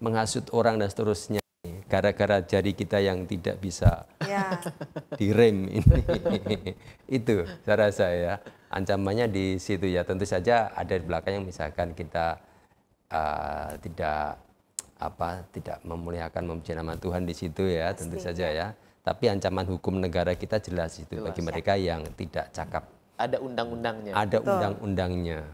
menghasut orang dan seterusnya. Gara-gara jari kita yang tidak bisa direm ini. Itu saya rasa ya, ancamannya di situ ya. Tentu saja ada di belakang yang misalkan kita tidak memuliakan memuji nama Tuhan di situ ya, tentu saja ya. Tapi ancaman hukum negara kita jelas itu bagi mereka yang tidak cakap. Ada undang-undangnya. Ada undang-undangnya.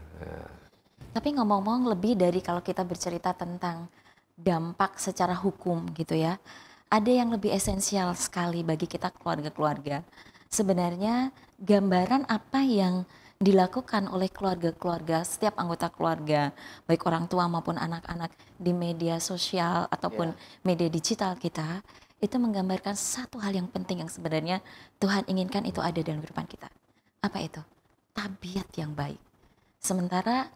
Tapi ngomong-ngomong lebih dari kalau kita bercerita tentang dampak secara hukum gitu ya, ada yang lebih esensial sekali bagi kita keluarga-keluarga. Sebenarnya gambaran apa yang dilakukan oleh keluarga-keluarga, setiap anggota keluarga, baik orang tua maupun anak-anak di media sosial ataupun media digital kita, itu menggambarkan satu hal yang penting yang sebenarnya Tuhan inginkan itu ada dalam kehidupan kita. Apa itu? Tabiat yang baik. Sementara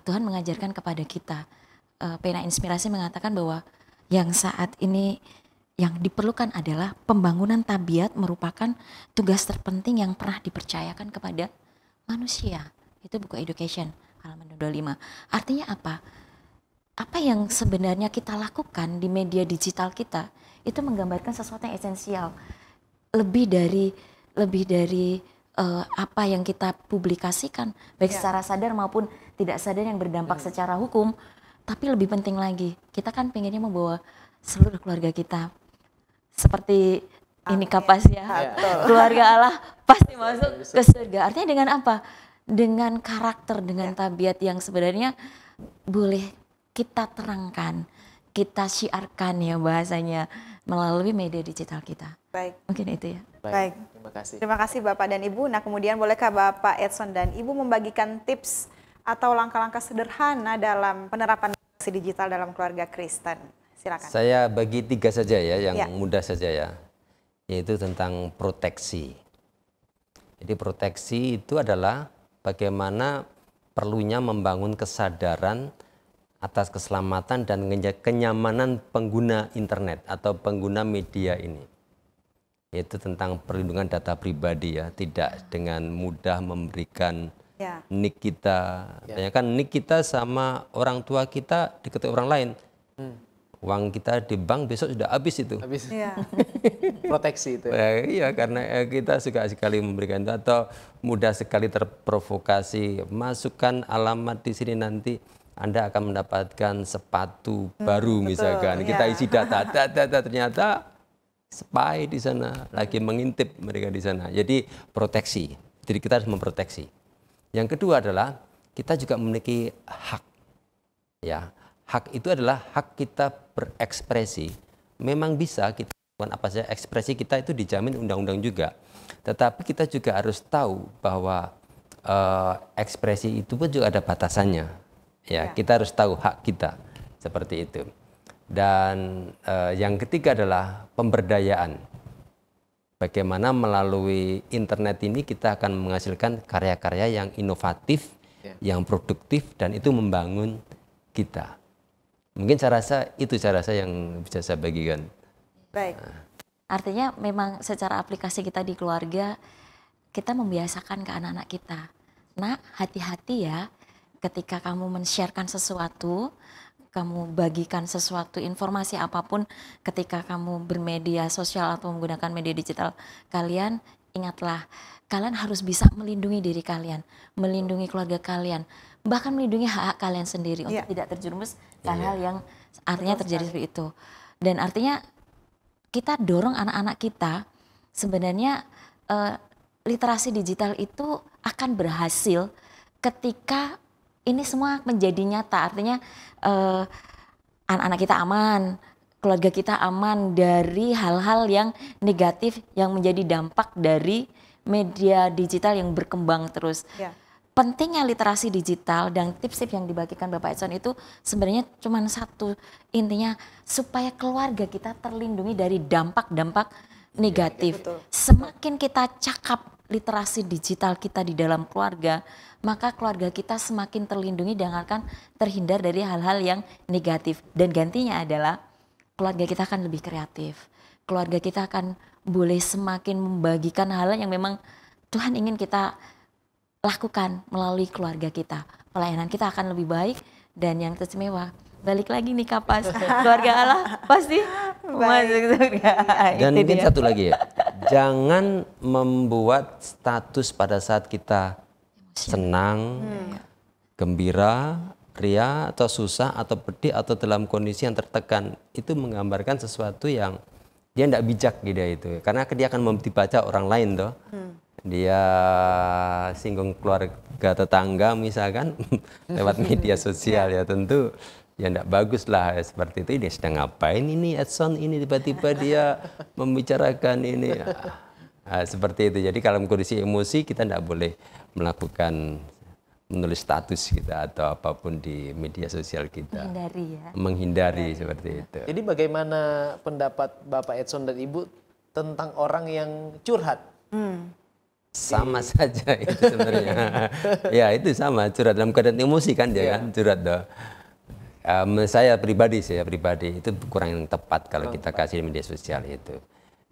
Tuhan mengajarkan kepada kita, Pena Inspirasi mengatakan bahwa yang saat ini yang diperlukan adalah pembangunan tabiat merupakan tugas terpenting yang pernah dipercayakan kepada manusia. Itu buku Education halaman 25. Artinya apa? Apa yang sebenarnya kita lakukan di media digital kita itu menggambarkan sesuatu yang esensial. Lebih dari apa yang kita publikasikan, baik secara sadar maupun tidak sadar yang berdampak secara hukum. Tapi lebih penting lagi, kita kan pengennya membawa seluruh keluarga kita seperti ini kapas ya, keluarga Allah pasti masuk ke surga. Artinya dengan apa? Dengan karakter, dengan tabiat yang sebenarnya boleh kita terangkan, kita syiarkan ya bahasanya melalui media digital kita. Baik. Mungkin itu ya. Baik. Terima kasih. Terima kasih Bapak dan Ibu. Nah kemudian bolehkah Bapak Edson dan Ibu membagikan tips atau langkah-langkah sederhana dalam penerapan literasi digital dalam keluarga Kristen? Silakan. Saya bagi 3 saja ya, yang mudah saja ya, yaitu tentang proteksi. Jadi proteksi itu adalah bagaimana perlunya membangun kesadaran atas keselamatan dan kenyamanan pengguna internet atau pengguna media ini. Yaitu tentang perlindungan data pribadi ya, tidak dengan mudah memberikan nik kita, kan nik kita sama orang tua kita diketahui orang lain. uang kita di bank besok sudah habis itu. Habis Iya. proteksi itu. Iya, karena kita suka sekali memberikan itu, atau mudah sekali terprovokasi. Masukkan alamat di sini, nanti Anda akan mendapatkan sepatu baru misalkan. Kita isi data, ternyata spy di sana lagi mengintip mereka di sana. Jadi proteksi. Jadi kita harus memproteksi. Yang kedua adalah kita juga memiliki hak. Ya, hak itu adalah hak kita berekspresi. Memang bisa kita lakukan apa saja, ekspresi kita itu dijamin undang-undang juga. Tetapi kita juga harus tahu bahwa ekspresi itu pun juga ada batasannya. Ya, kita harus tahu hak kita seperti itu. Dan yang ketiga adalah pemberdayaan. Bagaimana melalui internet ini kita akan menghasilkan karya-karya yang inovatif, yang produktif, dan itu membangun kita. Mungkin saya rasa itu yang bisa saya bagikan. Baik. Artinya memang secara aplikasi kita di keluarga, kita membiasakan ke anak-anak kita. Nak, hati-hati ya ketika kamu men-sharekan sesuatu, kamu bagikan sesuatu, informasi apapun, ketika kamu bermedia sosial atau menggunakan media digital kalian, ingatlah, kalian harus bisa melindungi diri kalian, melindungi keluarga kalian, bahkan melindungi hak-hak kalian sendiri untuk tidak terjerumus ke hal yang artinya terjadi seperti itu. Dan artinya kita dorong anak-anak kita sebenarnya literasi digital itu akan berhasil ketika ini semua menjadi nyata. Artinya anak-anak kita aman, keluarga kita aman dari hal-hal yang negatif yang menjadi dampak dari media digital yang berkembang terus. Pentingnya literasi digital dan tips-tips yang dibagikan Bapak Edson itu sebenarnya cuma satu, intinya supaya keluarga kita terlindungi dari dampak-dampak negatif. Semakin kita cakap literasi digital kita di dalam keluarga, maka keluarga kita semakin terlindungi dan akan terhindar dari hal-hal yang negatif. Dan gantinya adalah keluarga kita akan lebih kreatif. Keluarga kita akan boleh semakin membagikan hal yang memang Tuhan ingin kita lakukan melalui keluarga kita. Pelayanan kita akan lebih baik dan yang istimewa. Balik lagi nih Kapas, keluarga Allah pasti masuk surga. Dan mungkin satu lagi ya, jangan membuat status pada saat kita senang, gembira, ria, atau susah, atau pedih, atau dalam kondisi yang tertekan. Itu menggambarkan sesuatu yang dia tidak bijak gitu itu. Karena dia akan dibaca orang lain toh. Dia singgung keluarga tetangga misalkan lewat media sosial, ya tentu ya tidak bagus lah seperti itu. Dia sedang ngapain ini Edson ini tiba-tiba dia membicarakan ini. Seperti itu. Jadi kalau kondisi emosi kita tidak boleh melakukan menulis status kita atau apapun di media sosial kita. Menghindari ya. Menghindari seperti itu. Jadi bagaimana pendapat Bapak Edson dan Ibu tentang orang yang curhat? Sama saja itu sebenarnya. Ya itu sama, curhat dalam keadaan emosi kan dia kan curhat doh. Saya pribadi itu kurang tepat kalau kita kasih di media sosial itu.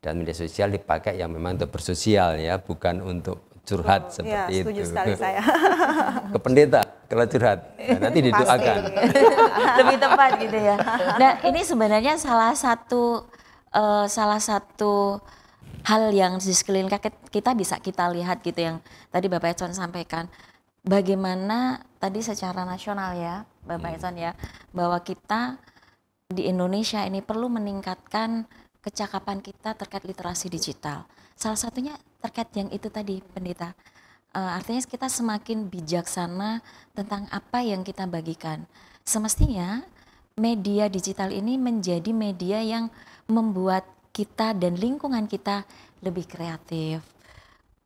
Dan media sosial dipakai yang memang untuk bersosial ya, bukan untuk curhat seperti setuju itu. sekali saya. Ke pendeta kalau curhat, nanti didoakan. Lebih tepat gitu ya. Nah ini sebenarnya salah satu hal yang di sekeliling kita bisa kita lihat gitu yang tadi Bapak Edson sampaikan. Bagaimana tadi secara nasional ya Bapak Edson ya, bahwa kita di Indonesia ini perlu meningkatkan kecakapan kita terkait literasi digital. Salah satunya terkait yang itu tadi pendeta. Artinya kita semakin bijaksana tentang apa yang kita bagikan. Semestinya media digital ini menjadi media yang membuat kita dan lingkungan kita lebih kreatif,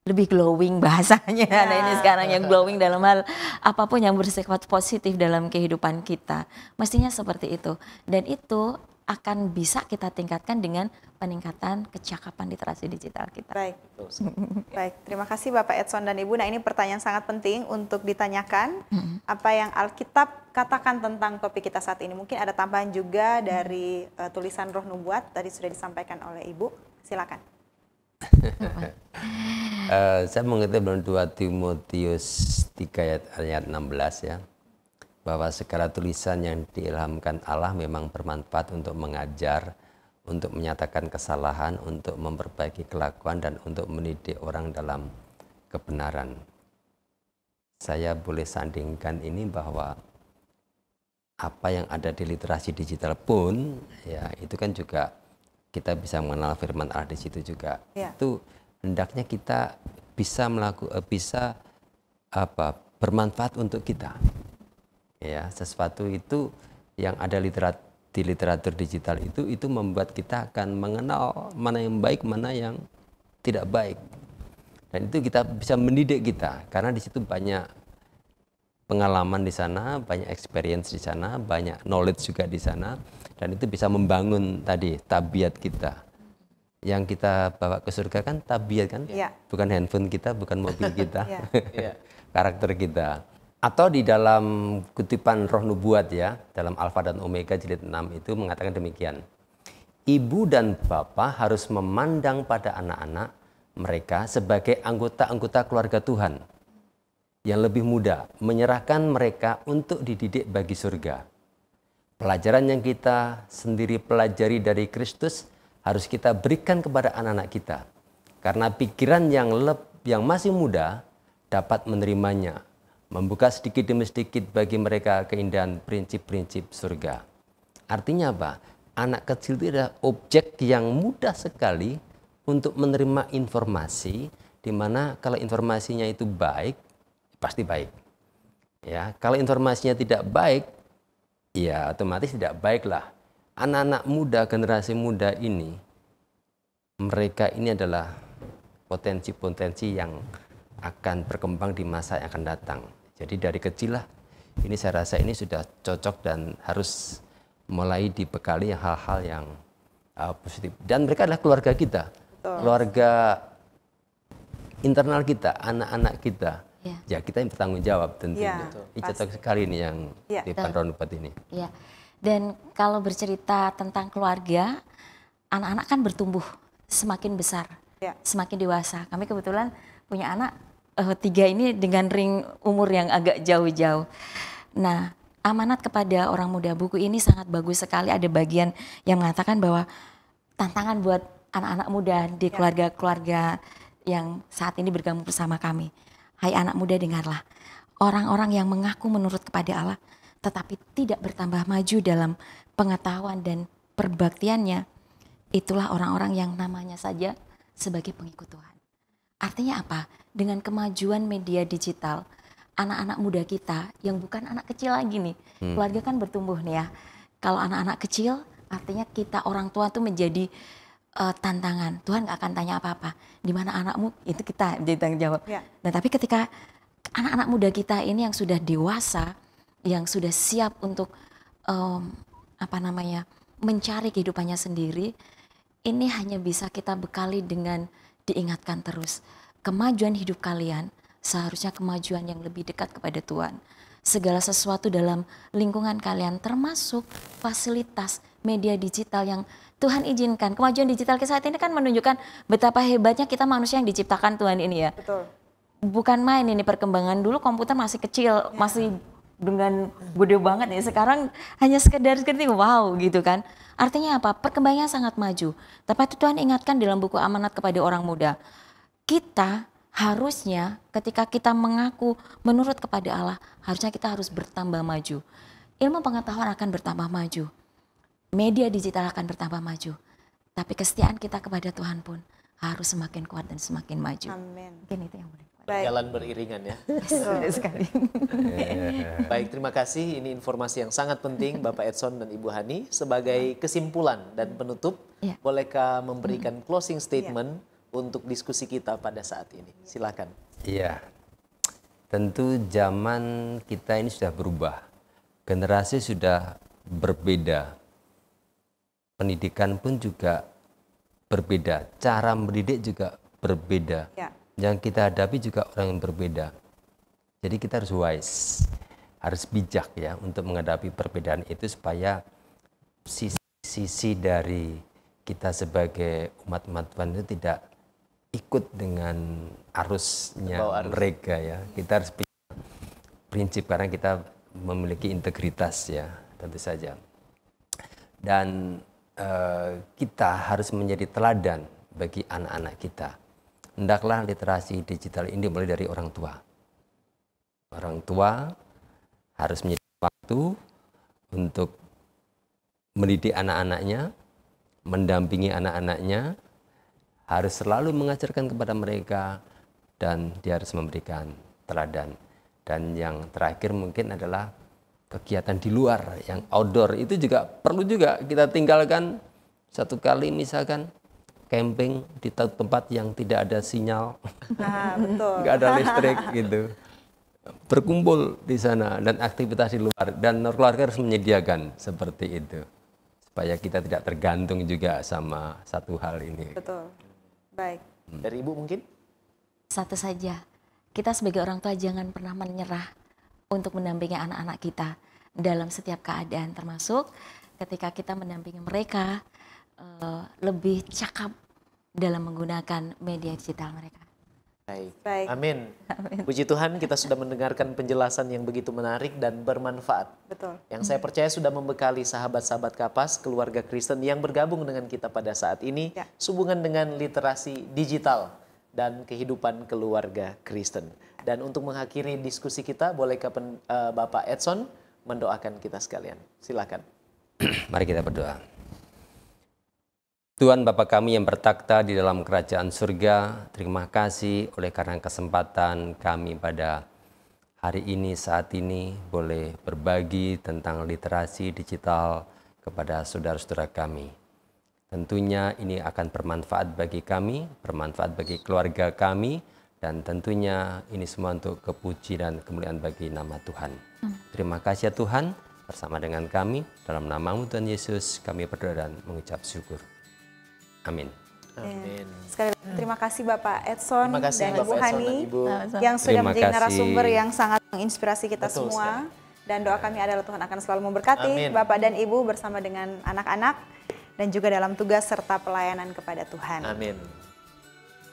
lebih glowing bahasanya. Nah ini sekarang yang glowing dalam hal apapun yang bersifat positif dalam kehidupan kita. Mestinya seperti itu. Dan itu akan bisa kita tingkatkan dengan peningkatan kecakapan literasi digital kita. Baik. Baik, terima kasih Bapak Edson dan Ibu. Nah ini pertanyaan sangat penting untuk ditanyakan. Apa yang Alkitab katakan tentang topik kita saat ini? Mungkin ada tambahan juga dari tulisan Roh Nubuat, tadi sudah disampaikan oleh Ibu. Silakan. Saya mengutip dalam 2 Timotius 3 ayat 16 ya. bahwa segala tulisan yang diilhamkan Allah memang bermanfaat untuk mengajar, untuk menyatakan kesalahan, untuk memperbaiki kelakuan, dan untuk mendidik orang dalam kebenaran. Saya boleh sandingkan ini bahwa apa yang ada di literasi digital pun, ya itu kan juga kita bisa mengenal firman Allah di situ juga. Itu hendaknya kita bisa bermanfaat untuk kita. Ya, sesuatu itu yang ada di literatur digital itu membuat kita akan mengenal mana yang baik, mana yang tidak baik. Dan itu kita bisa mendidik kita, karena di situ banyak pengalaman di sana, banyak experience di sana, banyak knowledge juga di sana, dan itu bisa membangun tadi tabiat kita. Yang kita bawa ke surga kan tabiat kan, bukan handphone kita, bukan mobil kita, karakter kita. Atau di dalam kutipan Roh Nubuat ya, dalam Alfa dan Omega jilid 6 itu mengatakan demikian. Ibu dan bapak harus memandang pada anak-anak mereka sebagai anggota-anggota keluarga Tuhan yang lebih muda, menyerahkan mereka untuk dididik bagi surga. Pelajaran yang kita sendiri pelajari dari Kristus harus kita berikan kepada anak-anak kita. Karena pikiran yang masih muda dapat menerimanya, membuka sedikit demi sedikit bagi mereka keindahan prinsip-prinsip surga. Artinya apa? Anak kecil itu adalah objek yang mudah sekali untuk menerima informasi, di mana kalau informasinya itu baik, pasti baik. Ya, kalau informasinya tidak baik, ya otomatis tidak baiklah. Anak-anak muda, generasi muda ini, mereka ini adalah potensi-potensi yang akan berkembang di masa yang akan datang. Jadi dari kecil lah, ini saya rasa ini sudah cocok dan harus mulai dibekali hal-hal yang positif. Dan mereka adalah keluarga kita, keluarga internal kita, anak-anak kita. Ya kita yang bertanggung jawab tentunya. Ini cocok sekali nih yang di Roh Nubuat ini. Ya. Dan kalau bercerita tentang keluarga, anak-anak kan bertumbuh semakin besar, semakin dewasa. Kami kebetulan punya anak 3 ini dengan ring umur yang agak jauh-jauh. Nah, amanat kepada orang muda, buku ini sangat bagus sekali. Ada bagian yang mengatakan bahwa tantangan buat anak-anak muda di keluarga-keluarga yang saat ini bergabung bersama kami. Hai anak muda, dengarlah. Orang-orang yang mengaku menurut kepada Allah, tetapi tidak bertambah maju dalam pengetahuan dan perbaktiannya, itulah orang-orang yang namanya saja sebagai pengikut Tuhan. Artinya apa? Dengan kemajuan media digital, anak-anak muda kita yang bukan anak kecil lagi nih, keluarga kan bertumbuh nih ya. Kalau anak-anak kecil, artinya kita orang tua tuh menjadi tantangan. Tuhan gak akan tanya apa-apa. Di mana anakmu? Itu kita jadi tanggung jawab. Nah tapi ketika anak-anak muda kita ini yang sudah dewasa, yang sudah siap untuk mencari kehidupannya sendiri, ini hanya bisa kita bekali dengan diingatkan terus. Kemajuan hidup kalian seharusnya kemajuan yang lebih dekat kepada Tuhan. Segala sesuatu dalam lingkungan kalian, termasuk fasilitas media digital yang Tuhan izinkan. Kemajuan digital kita saat ini kan menunjukkan betapa hebatnya kita manusia yang diciptakan Tuhan ini ya. Betul. Bukan main ini perkembangan. Dulu komputer masih kecil, masih dengan gede banget ya. Sekarang hanya sekedar seperti wow gitu kan. Artinya apa? Perkembangannya sangat maju. Tapi itu Tuhan ingatkan dalam buku amanat kepada orang muda. Kita harusnya ketika kita mengaku menurut kepada Allah, harusnya kita harus bertambah maju. Ilmu pengetahuan akan bertambah maju. Media digital akan bertambah maju. Tapi kesetiaan kita kepada Tuhan pun harus semakin kuat dan semakin maju. Amin. Mungkin itu yang boleh. Berjalan beriringan ya. Betul sekali. Baik, terima kasih. Ini informasi yang sangat penting Bapak Edson dan Ibu Hani. Sebagai kesimpulan dan penutup, bolehkah memberikan closing statement untuk diskusi kita pada saat ini? Silakan. Iya, tentu zaman kita ini sudah berubah. Generasi sudah berbeda. Pendidikan pun juga berbeda. Cara mendidik juga berbeda. Yang kita hadapi juga orang yang berbeda. Jadi kita harus wise, harus bijak ya untuk menghadapi perbedaan itu supaya sisi dari kita sebagai umat-umat Tuhan itu tidak ikut dengan arusnya mereka ya. Kita harus punya prinsip karena kita memiliki integritas ya, tentu saja. Dan kita harus menjadi teladan bagi anak-anak kita. Hendaklah literasi digital ini mulai dari orang tua. Orang tua harus menjadi waktu untuk mendidik anak-anaknya, mendampingi anak-anaknya, harus selalu mengajarkan kepada mereka, dan dia harus memberikan teladan. Dan yang terakhir mungkin adalah kegiatan di luar, yang outdoor, itu juga perlu juga kita tinggalkan. Satu kali misalkan camping di tempat yang tidak ada sinyal, Betul. nggak ada listrik gitu. Berkumpul di sana dan aktivitas di luar, dan keluarga harus menyediakan seperti itu supaya kita tidak tergantung juga sama satu hal ini. Betul. Baik. Dari Ibu mungkin? Satu saja, kita sebagai orang tua jangan pernah menyerah untuk mendampingi anak-anak kita dalam setiap keadaan, termasuk ketika kita mendampingi mereka lebih cakap dalam menggunakan media digital mereka. Baik. Amin. Puji Tuhan, kita sudah mendengarkan penjelasan yang begitu menarik dan bermanfaat. Betul. Yang saya percaya sudah membekali sahabat-sahabat Kapas, keluarga Kristen yang bergabung dengan kita pada saat ini, Ya. sehubungan dengan literasi digital dan kehidupan keluarga Kristen. Dan untuk mengakhiri diskusi kita, bolehkah Bapak Edson mendoakan kita sekalian? Silakan. Mari kita berdoa. Tuhan Bapa kami yang bertakhta di dalam kerajaan surga, terima kasih oleh karena kesempatan kami pada hari ini, saat ini boleh berbagi tentang literasi digital kepada saudara-saudara kami. Tentunya ini akan bermanfaat bagi kami, bermanfaat bagi keluarga kami, dan tentunya ini semua untuk kepuji dan kemuliaan bagi nama Tuhan. Terima kasih ya Tuhan, bersama dengan kami, dalam nama-Mu Tuhan Yesus kami berdoa dan mengucap syukur. Amin. Amin. Sekali lagi terima kasih Bapak Edson Terima kasih dan Bapak Ibu Edson Hani dan Ibu. yang sudah Terima menjadi kasih. narasumber yang sangat menginspirasi kita Betul semua. sekali. Dan doa kami adalah Tuhan akan selalu memberkati Amin. Bapak dan Ibu bersama dengan anak-anak dan juga dalam tugas serta pelayanan kepada Tuhan. Amin.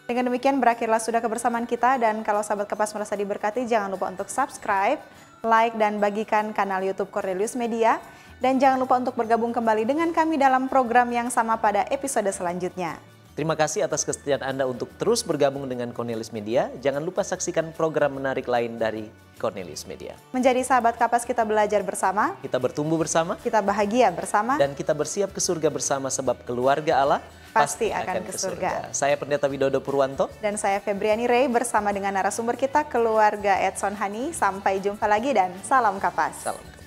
Dengan demikian berakhirlah sudah kebersamaan kita, dan kalau sahabat Kapas merasa diberkati, jangan lupa untuk subscribe, like, dan bagikan kanal YouTube Cornelius Media. Dan jangan lupa untuk bergabung kembali dengan kami dalam program yang sama pada episode selanjutnya. Terima kasih atas kesetiaan Anda untuk terus bergabung dengan Cornelius Media. Jangan lupa saksikan program menarik lain dari Cornelius Media. Menjadi sahabat Kapas, kita belajar bersama, Kita bertumbuh bersama kita bahagia bersama, dan kita bersiap ke surga bersama, sebab keluarga Allah pasti akan ke surga. Saya Pendeta Widodo Purwanto. Dan saya Febriani Rey bersama dengan narasumber kita, keluarga Edson Hani. Sampai jumpa lagi dan salam Kapas. Salam.